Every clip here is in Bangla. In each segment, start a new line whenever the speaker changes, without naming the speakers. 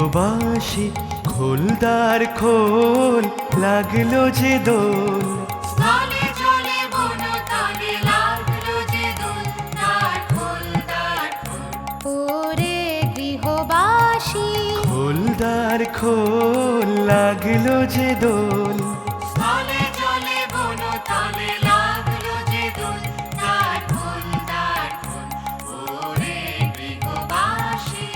গৃহবাসী খোলদার খোল লাগলো যে দোল।
স্থলে জলে বনতলে লাগলো যে দোল, দ্বার খোল দ্বার খোল। ওরে গৃহবাসী
খোলদার খোল লাগলো যে দোল।
স্থলে জলে বনতলে লাগলো যে দোল, দ্বার খোল দ্বার খোল। ওরে গৃহবাসী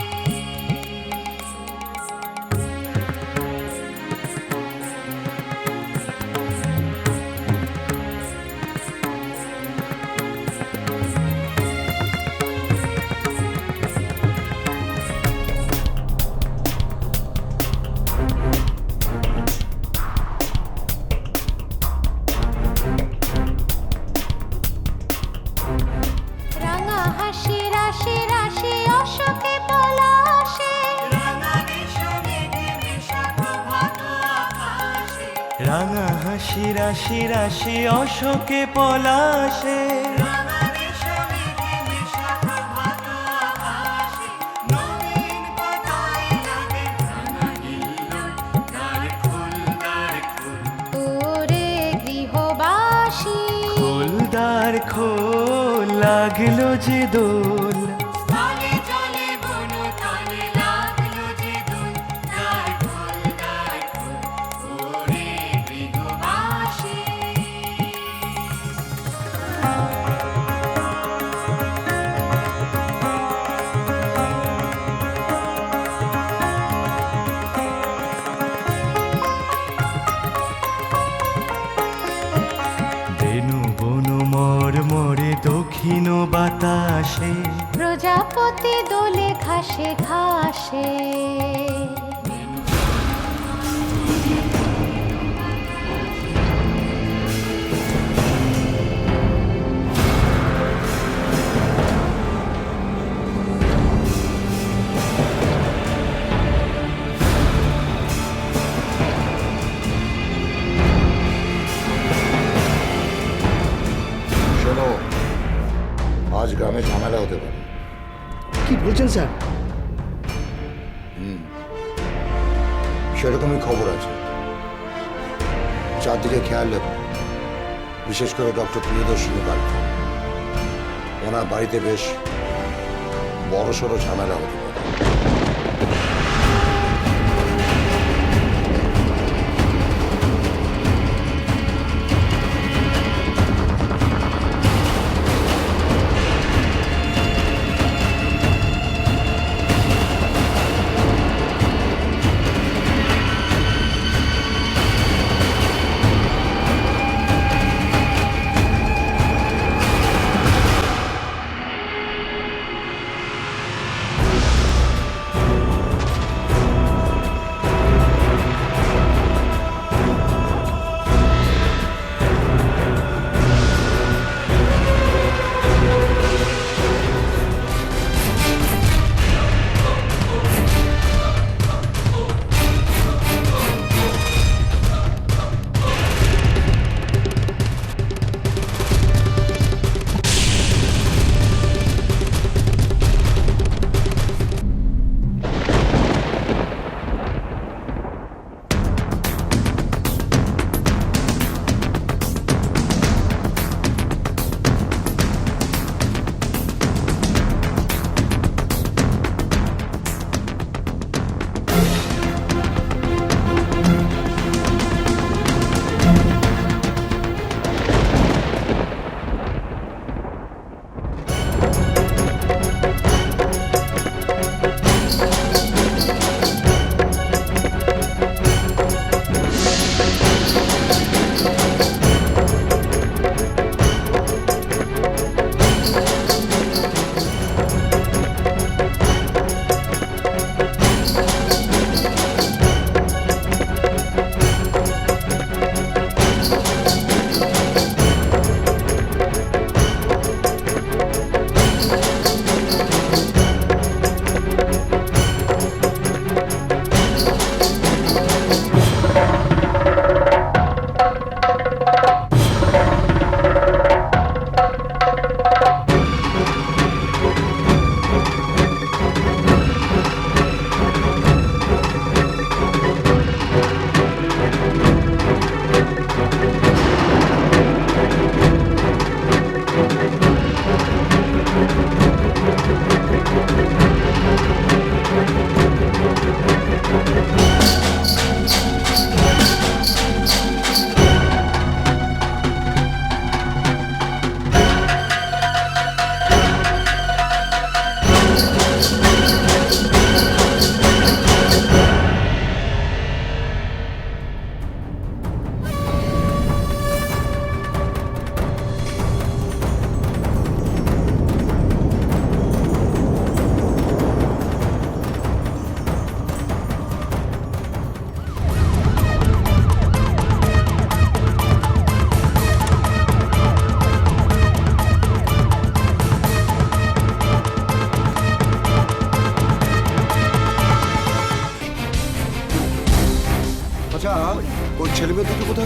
রাঙা হাসি রাশি রাশি অশোকে পলাশে, রাঙা নেশা মেঘে নেশা প্রভাত আকাশে।
রাঙা হাসি রাশি রাশি অশোকে পলাশে।
রাঙা নেশা মেঘে নেশা প্রভাত আকাশে। নবীন পাতায় লাগে রাঙা হিল্লোল, দ্বার খোল দ্বার খোল। ওরে গৃহবাসী
খোলদার খোল লাগলো যে দোল।
স্থলে জলে বনতলে লাগলো যে দোল, দ্বার খোল দ্বার খোল। ওরে গৃহবাসী
বেনু বনু মরমরে দক্ষিণ বাতাসে।
প্রজাপতি দোলে ঘাসে ঘাসে।
শোনো, আজ গ্রামে ঝামেলা হতে পারে।
কি বলছেন স্যার?
সেরকমই খবর আছে। চারদিকে খেয়াল রেখো, বিশেষ করে ডক্টর প্রিয়দর্শিনী বাড়িতে। ওনার বাড়িতে বেশ বড়সড় ঝামেলা হতে পারে।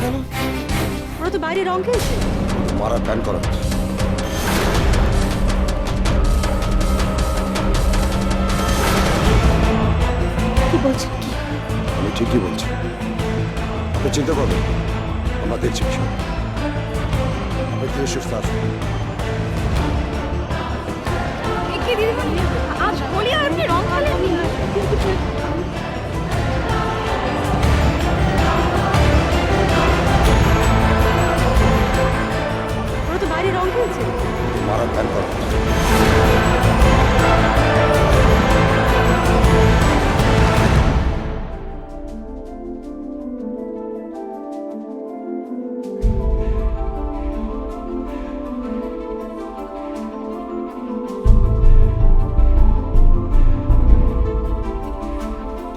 কেন?
ওরা তো বাইরে রং খেলছে।
মারার প্ল্যান করা হচ্ছে।
কি বলছেন কি?
আমি ঠিকই বলছি। আপনি চিন্তা করবেন, আমরা দেখছি বিষয়। আপনি ধীরে সুস্থ আসুন।
কি দিদি আজ হোলি আর আপনি রং খেলেননি? ওরা তো বাইরে রং খেলছে।
মারার প্ল্যান করা হচ্ছে।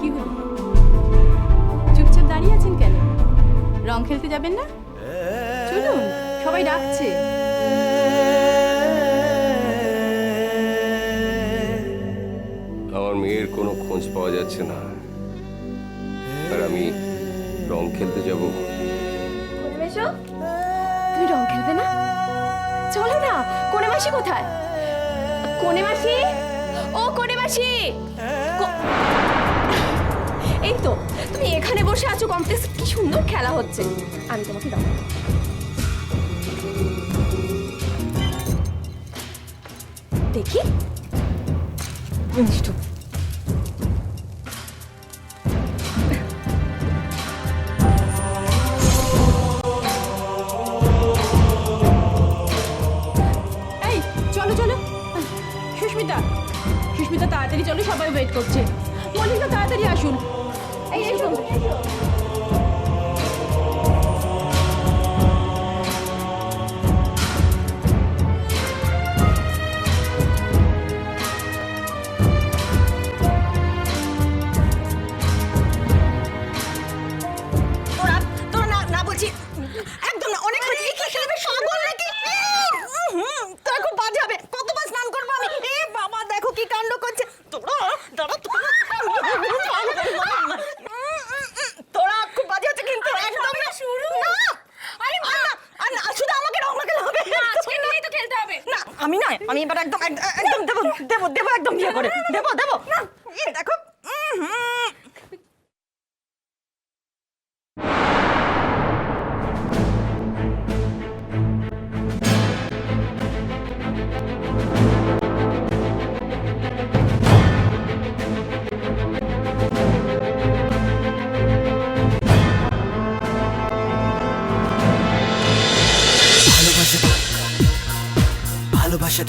কি হলো? চুপচাপ দাঁড়িয়ে আছেন কেন? রং খেলতে যাবেন না? চলুন, সবাই ডাকছে।
আমার মেয়ের কোনো খোঁজ পাওয়া যাচ্ছে না, আর আমি রং খেলতে যাব।
মেশো, তুমি রং খেলবে না? চলো না। কোনে মাসি কোথায়? কোনে মাসি, ও কোনে মাসি, এই তো তুমি এখানে বসে আছো। কমপ্লেক্সে কি সুন্দর খেলা হচ্ছে। আমি তোমাকে রং দেখি। মিষ্টু, এই চলো চলো। সুস্মিতা, সুস্মিতা তাড়াতাড়ি চলো, সবাই ওয়েট করছে। মল্লিকা তাড়াতাড়ি আসুন। এই এসো।
তোরা তোরা না না বলছি একদম না। অনেক হয়েছে। কি খেলবে পাগল নাকি? তোরা খুব বাজে হবে। কতবার স্নান করবো আমি? এ বাবা, দেখো কি কাণ্ড করছে। তোরা তোরা তোরা তোরা খুব বাজে হচ্ছে কিন্তু একদম না। শুরু না। আরে না, শুধু আমাকে রং লাগাতে হবে। আজকে নিয়েই তো খেলতে হবে। না আমি না, আমি এবার একদম একদম দেবো দেবো দেবো একদম ইয়ে করে দেবো দেবো না। দেখো
ভালোবাসা ভালোবাসা